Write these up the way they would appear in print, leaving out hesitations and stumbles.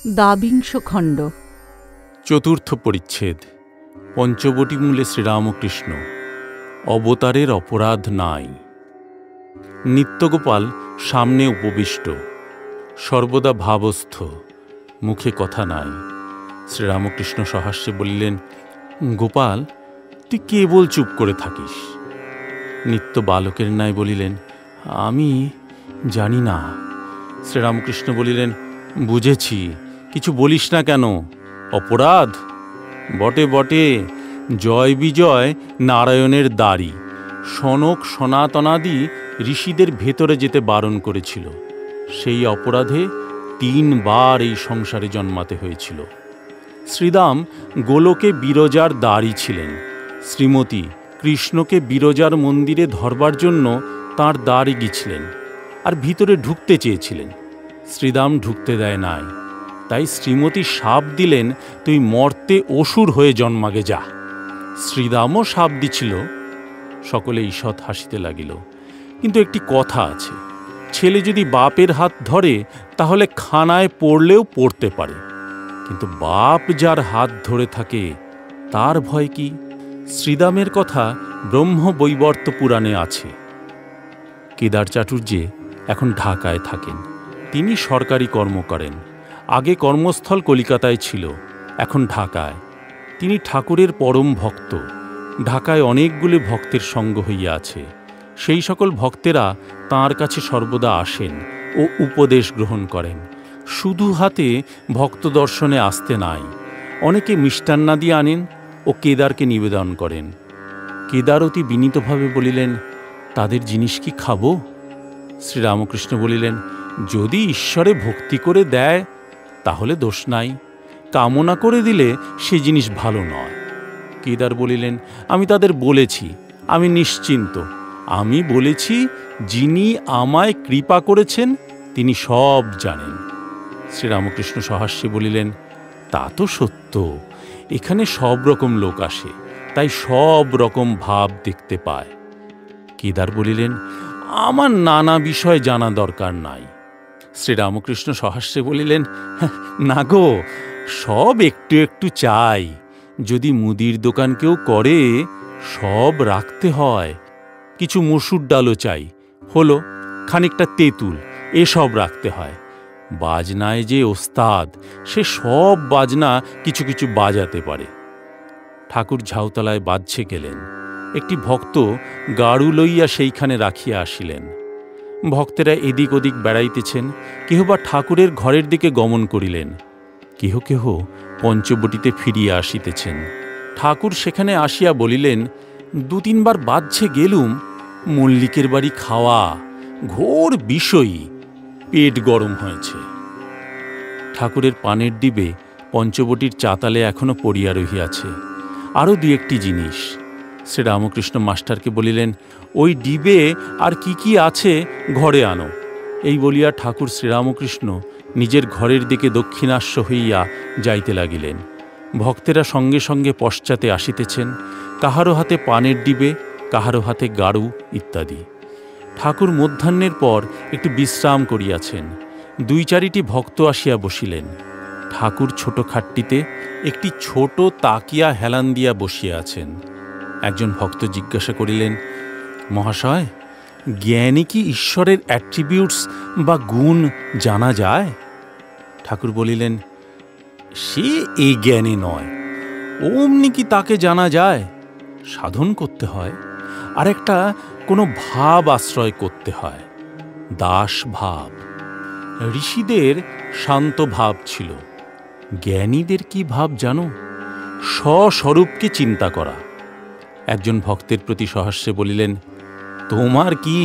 দ্বাবিংশ খণ্ড। চতুর্থ পরিচ্ছেদ। পঞ্চবটি মূলে শ্রীরামকৃষ্ণ। অবতারের অপরাধ নাই। নিত্যগোপাল সামনে উপবিষ্ট, সর্বদা ভাবস্থ, মুখে কথা নাই। শ্রীরামকৃষ্ণ সহাস্যে বলিলেন, গোপাল, তুই কেবল চুপ করে থাকিস। নিত্য বালকের ন্যায় বলিলেন, আমি জানি না। শ্রীরামকৃষ্ণ বলিলেন, বুঝেছি, কিছু বলিস না কেন? অপরাধ? বটে বটে, জয় বিজয় নারায়ণের দাড়ি। সনক সনাতনাদি ঋষিদের ভেতরে যেতে বারণ করেছিল। সেই অপরাধে 3 বার এই সংসারে জন্মাতে হয়েছিল। শ্রীদাম গোলকে বিরজার দাড়ি ছিলেন। শ্রীমতী কৃষ্ণকে বিরজার মন্দিরে ধরবার জন্য তাঁর দাড়ি গিয়েছিলেন, আর ভিতরে ঢুকতে চেয়েছিলেন। শ্রীদাম ঢুকতে দেয় নাই। তাই শ্রীমতী শাপ দিলেন, তুই মর্তে অসুর হয়ে জন্মাগে যা। শ্রীদামও শাপ দিছিল। সকলে ঈষৎ হাসিতে লাগিল। কিন্তু একটি কথা আছে, ছেলে যদি বাপের হাত ধরে তাহলে খানায় পড়লেও পড়তে পারে, কিন্তু বাপ যার হাত ধরে থাকে তার ভয় কি? শ্রীদামের কথা ব্রহ্মবৈবর্ত পুরাণে আছে। কেদার চাটুর্যে এখন ঢাকায় থাকেন। তিনি সরকারি কর্ম করেন। আগে কর্মস্থল কলিকাতায় ছিল, এখন ঢাকায়। তিনি ঠাকুরের পরম ভক্ত। ঢাকায় অনেকগুলি ভক্তের সঙ্গ হইয়া আছে। সেই সকল ভক্তেরা তাঁর কাছে সর্বদা আসেন ও উপদেশ গ্রহণ করেন। শুধু হাতে ভক্ত দর্শনে আসতে নাই। অনেকে মিষ্টান্নাদি আনেন ও কেদারকে নিবেদন করেন। কেদার অতি বিনীতভাবে বলিলেন, তাদের জিনিস কি খাবো? শ্রীরামকৃষ্ণ বলিলেন, যদি ঈশ্বরে ভক্তি করে দেয় তাহলে দোষ নাই, কামনা করে দিলে সে জিনিস ভালো নয়। কেদার বলিলেন, আমি তাদের বলেছি, আমি নিশ্চিন্ত। আমি বলেছি, যিনি আমায় কৃপা করেছেন তিনি সব জানেন। শ্রীরামকৃষ্ণ সহাস্যে বলিলেন, তা তো সত্য, এখানে সব রকম লোক আসে, তাই সব রকম ভাব দেখতে পায়। কেদার বলিলেন, আমার নানা বিষয় জানা দরকার নাই। শ্রীরামকৃষ্ণ সহাস্যে বলিলেন, না গো, সব একটু একটু চাই। যদি মুদির দোকান কেউ করে সব রাখতে হয়। কিছু মসুর ডালও চাই, হলো খানিকটা তেঁতুল, এসব রাখতে হয়। বাজনায় যে ওস্তাদ, সে সব বাজনা কিছু কিছু বাজাতে পারে। ঠাকুর ঝাউতলায় বাজছে গেলেন। একটি ভক্ত গাড়ু লইয়া সেইখানে রাখিয়া আসিলেন। ভক্তেরা এদিক ওদিক বেড়াইতেছেন। কেহ বা ঠাকুরের ঘরের দিকে গমন করিলেন, কেহ কেহ পঞ্চবটিতে ফিরিয়া আসিতেছেন। ঠাকুর সেখানে আসিয়া বলিলেন, 2-3 বার বাজছে গেলুম, মল্লিকের বাড়ি খাওয়া, ঘোর বিষয়ী, পেট গরম হয়েছে। ঠাকুরের পানের ডিবে পঞ্চবটির চাতালে এখনো পড়িয়া রহিয়াছে। আরও 2-1টি জিনিস। শ্রীরামকৃষ্ণ মাস্টারকে বলিলেন, ওই ডিবে আর কি কি আছে ঘরে আনো। এই বলিয়া ঠাকুর শ্রীরামকৃষ্ণ নিজের ঘরের দিকে দক্ষিণাস্য হইয়া যাইতে লাগিলেন। ভক্তেরা সঙ্গে সঙ্গে পশ্চাতে আসিতেছেন, কাহারও হাতে পানের ডিবে, কাহারও হাতে গাড়ু ইত্যাদি। ঠাকুর মধ্যাহ্নের পর একটু বিশ্রাম করিয়াছেন। 2-4টি ভক্ত আসিয়া বসিলেন। ঠাকুর ছোট খাটটিতে একটি ছোট তাকিয়া হেলান দিয়া বসিয়া আছেন। একজন ভক্ত জিজ্ঞাসা করিলেন, মহাশয়, জ্ঞানী কি ঈশ্বরের অ্যাট্রিবিউটস বা গুণ জানা যায়? ঠাকুর বলিলেন, সে এই জ্ঞানী নয়। অমনি কি তাকে জানা যায়? সাধন করতে হয়, আর একটা কোনো ভাব আশ্রয় করতে হয়, দাস ভাব। ঋষিদের শান্ত ভাব ছিল। জ্ঞানীদের কি ভাব জানো? স্বস্বরূপকে চিন্তা করা। একজন ভক্তের প্রতি সহাস্যে বলিলেন, তোমার কি?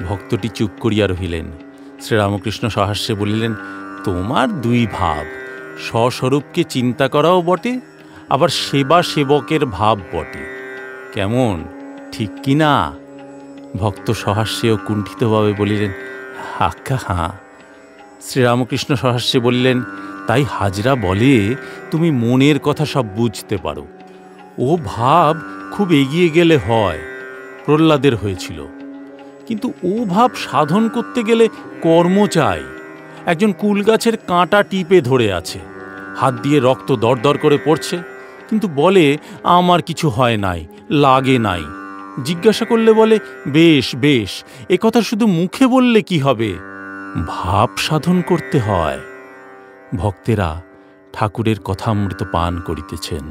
ভক্তটি চুপ করিয়া রহিলেন। শ্রীরামকৃষ্ণ সহাস্যে বলিলেন, তোমার 2 ভাব, স্বস্বরূপকে চিন্তা করাও বটে, আবার সেবা সেবকের ভাব বটে। কেমন, ঠিক কি না? ভক্ত সহাস্যেও কুণ্ঠিতভাবে বলিলেন, আজ্ঞা হাঁ। শ্রীরামকৃষ্ণ সহাস্যে বললেন, তাই হাজরা বলে তুমি মনের কথা সব বুঝতে পারো। ও ভাব খুব এগিয়ে গেলে হয়, প্রহ্লাদের হয়েছিল। কিন্তু ও ভাব সাধন করতে গেলে কর্ম চাই, একজন কুল গাছের কাঁটা টিপে ধরে আছে, হাত দিয়ে রক্ত দরদর করে পড়ছে, কিন্তু বলে আমার কিছু হয় নাই, লাগে নাই। জিজ্ঞাসা করলে বলে বেশ বেশ, একথা শুধু মুখে বললে কি হবে, ভাব সাধন করতে হয়। ভক্তেরা ঠাকুরের কথামৃত পান করিতেছেন।